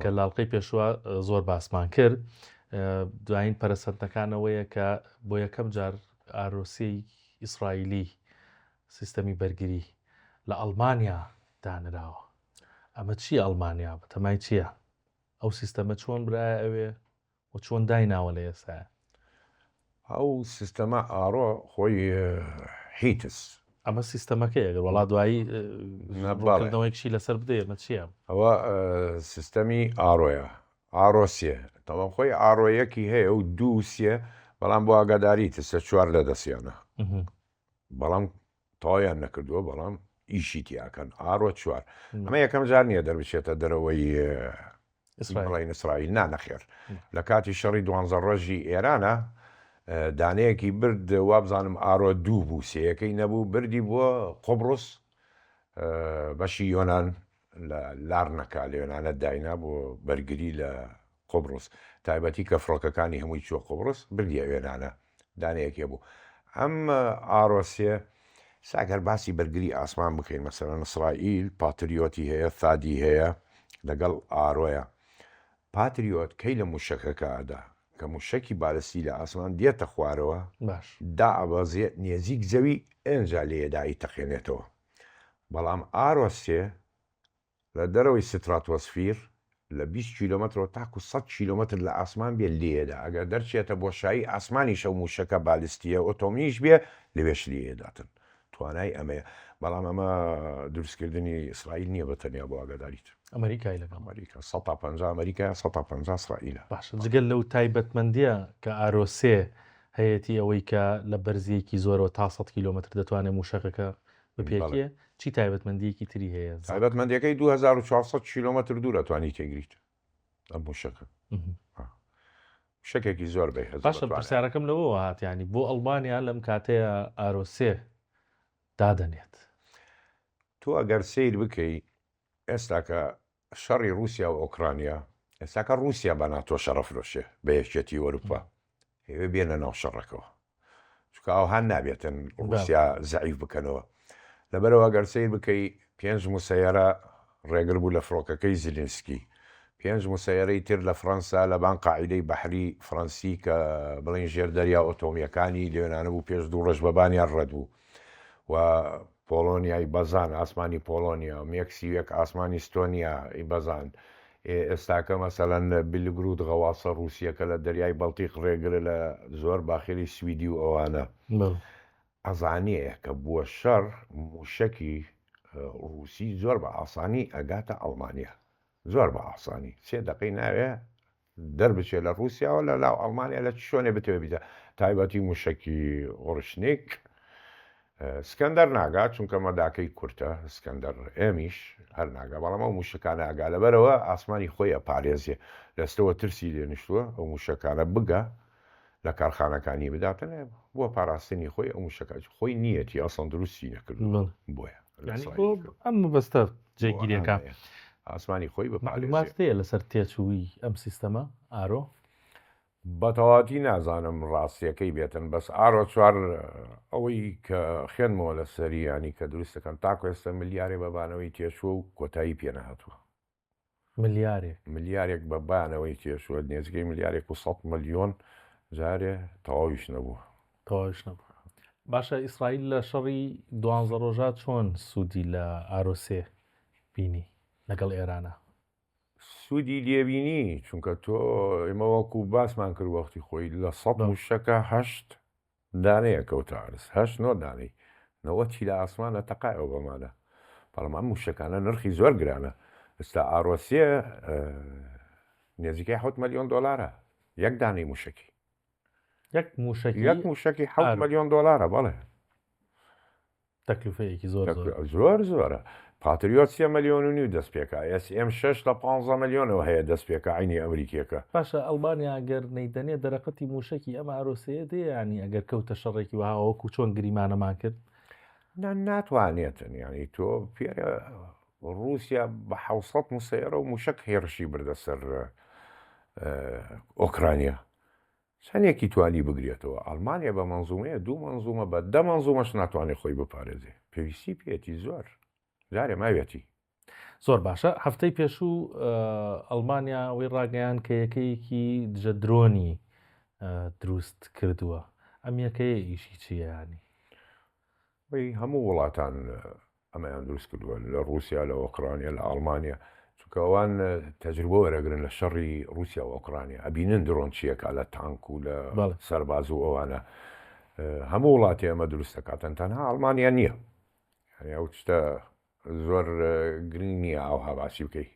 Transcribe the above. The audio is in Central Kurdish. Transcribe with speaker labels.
Speaker 1: کە لاڵقەی پێشوە زۆر باسمان کرد. دوایین پەرسەندەکانەوەیە کە بۆ یەکەم جار ئاڕۆسی ئیسرائیلی سیستەمی بەرگری لە ئەڵمانیا دانراوە. ئەمە چی ئەڵمانیا بەتەمای چییە؟ ئەو سیستەمە چۆن برایە ئەوێ و چۆن دایناوە لە ئێستا؟
Speaker 2: ئەو سیستەمە ئاڕۆ خۆی هیتس
Speaker 1: ئەمە سیستەمەکەی ئەگەر وڵات دوایی ڕوونکردنەوەیەکشی لەسەر بدەیەمە چییە؟
Speaker 2: ئەوە سیستەمی ئاڕۆیە ئاڕۆسیە تەڵام خۆی ئاڕۆیەکی هەیە و دووسیە بەڵام بۆ ئاگاداری تسە چوار لە دەستیانە بەڵام تەواویان نەکردووە بەڵام ئیشی تیاکەن ئاڕۆ چوار ئەمە یەکەم جار نییە دەربچێتە دەرەوەی بڵین ئیسرائیل نانەخێر لە کاتی شەڕی 12 ڕۆژی ئێرانە دانەیەکی برد وابزانم ئاڕۆ دوو بوو سەیەکەی نەبوو بردی بووە قۆبڕوس بەشی یۆناان لە لارنەکە لە یۆناانە داینا بۆ بەرگری لە قۆبڕوس تایبەتی کە فڕۆکەکانی هەمووی چوە قۆبڕوس بردیە وێنانە دانەیەکێ بوو ئەم ئاڕۆسیە ساگەر باسی بەرگری ئاسمان بکەین مەسەرەن ئیسرائیل پاتریۆتی هەیە ثادی هەیە لەگەڵ ئاڕۆیە پاتریۆت کەی لە موشەکەکەدا کە موشەکی بالستی لە ئاسمان دێتە خوارەوە داعبەزێ نێزیک زەوی ئەنجا لێدایی تەقێنێتەوە بەڵام ئاڕۆسێ لە دەرەوەی ستراتۆسفیر لە 20 کیلومتر تاکو 100 کیلومتر لە ئاسمان بێ لێدا ئەگەر دەرچێتە بۆشایی ئاسمانی شەو موشەکە بالستیە ئۆتۆمیش بێ لەوێش لێداتن توانای ئەمەیە بەڵام ئەمە دروستکردنی ئیسرائیل نییە بەتەنیا بۆ ئاگاداریت
Speaker 1: ئەمریکای لەگە
Speaker 2: ئەمریکا 150 ئەمریکا 150 ئیسرائیلە
Speaker 1: باشە جگەل لەو تایبەتمەندیە کە ئاڕۆسێ هەیەی ئەوەی کە لە بەرزیەکی زۆرەوە تا 100 کیلومتر دەتوانێت موشەکەەکە بپێکیە چی تایبەتمەندیەکی تری هەیە
Speaker 2: تایبەتمەندیەکەی 2400 کیلومتر دوور دەتوانی تێگریت ئەم موشەکە شکێکی زۆر بێ
Speaker 1: باشە پرسیارەکەم لەوە هاتیانی بۆ ئەڵمانیا لەم کاتەیە ئاڕۆسێ دادەنێت
Speaker 2: تۆ ئەگەر سیر بکەی ئێستا کە شەڕی رووسیا و ئۆکرانیا ئێستاکە رووسیا بە ناتۆ شەڕەفرۆشێ بە یەکێتی وەروپا هێوێ بێنە ناو شەڕەکەەوە چکە ئەوهان نابێتن رووسیا زەعیف بکەنەوە لەبەرەوە گەر سیر بکەی 5 موسەیارە ڕێگر بوو لە فڕۆکەکەی زلینسکی 5 موسەیارەی تر لە فەرەنسا لە بان قاعیدەی بەحری فەڕەنسی کە بڵین ژێردەریا ئۆتۆمیەکانی لێنانە بوو پێش 2 ڕۆژ بەبانیان ڕەدبوو و پۆلۆنیای بەزان ئاسمانی پۆلۆنیا و مێکسیوێک ئاسمانی ستۆنیا بەزان ئێستاکە مەسەلەن بیلگرود غەواسە رووسیەکە لە دەریای بەڵتیق ڕێگرە لە زۆر باخێری سویدی و ئەوانە ئەزانەیە کە بووە شەڕ موشەکی رووسی زۆر بە ئاسانی ئەگاتە ئەڵمانیا زۆر بە ئاسانی 3 دقی ناوێ دەربچێ لە رووسیاوە لە لاو ئەڵمانیا لە شوێنێ بتەوە بیدە تایبەتی موشەکی ئۆڕشنێک سکەندەر ناگات چونکە مەداکەی کورتە سکەندەر ئێمیش هەر ناگا بەڵام ئەو موشەکانە ئاگا لەبەرەوە ئاسمانی خۆی ئەپارێزیێ لەستەوە ترسی لێنیشتووە ئەو موشەکانە بگە لە کارخانەکانی بداتنێ بۆ پاراستنی خۆی ئەو موشەکە خۆی نیەتی ئاسان دروستی نەکرد بۆیە
Speaker 1: ئەم بەستە جێگیریەکە
Speaker 2: ئاسمانی خۆی
Speaker 1: بەماڵماتەیە لەسەر تێچووی ئەم سیستەمە ئارۆ
Speaker 2: بەتەواتی نازانم ڕاستیەکەی بێتن بەس ئاڕۆ چوار ئەوەی کە خوێنمەوە لە سەریانی کە دروستەکەن تاکو ئێستا ملیارێ بەبانەوەی تێشوە و کۆتایی پێنەهاتووە ملیارێک بەبانەوەی تێشوە نێزگەی ملیارێک و 100 ملیۆن جارێ تەواویش نەبووە
Speaker 1: باشە ئیسرائیل لە شەڕی 12 ڕۆژات چۆن سوودی لە ئارۆسێ بینی لەگەڵ ئێرانە
Speaker 2: سوودی لێبینی چونکە تۆ ئێمەوەکو باسمان کرد وەختی خۆی لە 100 موشەکە 8 دانەیە کەوتە ئارس 8 9 دانەی نەوەتی لە ئاسمانە تەقایەوە بەمانە بەڵام ئەم موشەکانە نرخی زۆر گرانە ئێستا ئاڕۆسیە نێزیکەی 7 ملیۆن دۆلارە یەک دانەی موشکی
Speaker 1: یەک
Speaker 2: موشکی 7 ملیۆن دۆلارە بەڵێ
Speaker 1: تەکلیفەیەکی
Speaker 2: زۆر زۆرە پاتریۆت 3 ملیۆن و نیو دەست پێکە ئەم 6 لە 15 ملیۆنەوە هەیە دەست پێکە عینی ئەمریکیەکە
Speaker 1: باشە ئەڵبانیا ئەگەر نەیدەنێ دەرەقەتی موشکی ئەمە ئارۆسەیە دەیانی ئەگەر کەوتە شەڕێکی وهاوەکو چۆن گریمانەمان کرد
Speaker 2: ناتوانێتن ینی تۆ پێرە رووسیا بە 700 موسەیەرە و موشک هێرشی بردە سەر ئۆکرانیا چەندێکی توانی بگرێتەوە ئەڵمانیا بە منزومەیە 2 منزومە بە 10 منزومەش ناتوانێت خۆی بپارێزێ پێویستی پێێتی زۆر جارێ ماوێتی
Speaker 1: زۆر باشە هەفتەی پێشوو ئەڵمانیا ئەوەی ڕاگەیان کە یەکەیەکی دژە درۆنی دروست کردووە ئەم یەکەیە ئیشی چیانی
Speaker 2: هەموو وڵاتان ئەمەیان دروست کردووە لە رووسیا لە ئۆکرانیا لە ئەڵمانیا چونکە ئەوان تەجربە وەرەگرن لە شەڕی رووسیا و ئۆکرانیا ئەبینن درۆن چیەکە لە تانک و لە سەرباز و ئەوانە هەموو وڵاتی ئەمە دروست دەکاتن تەنها ئەڵمانیا نییە ئەو شتە زۆر گرنگ نییە ئەو هاواسی بکەی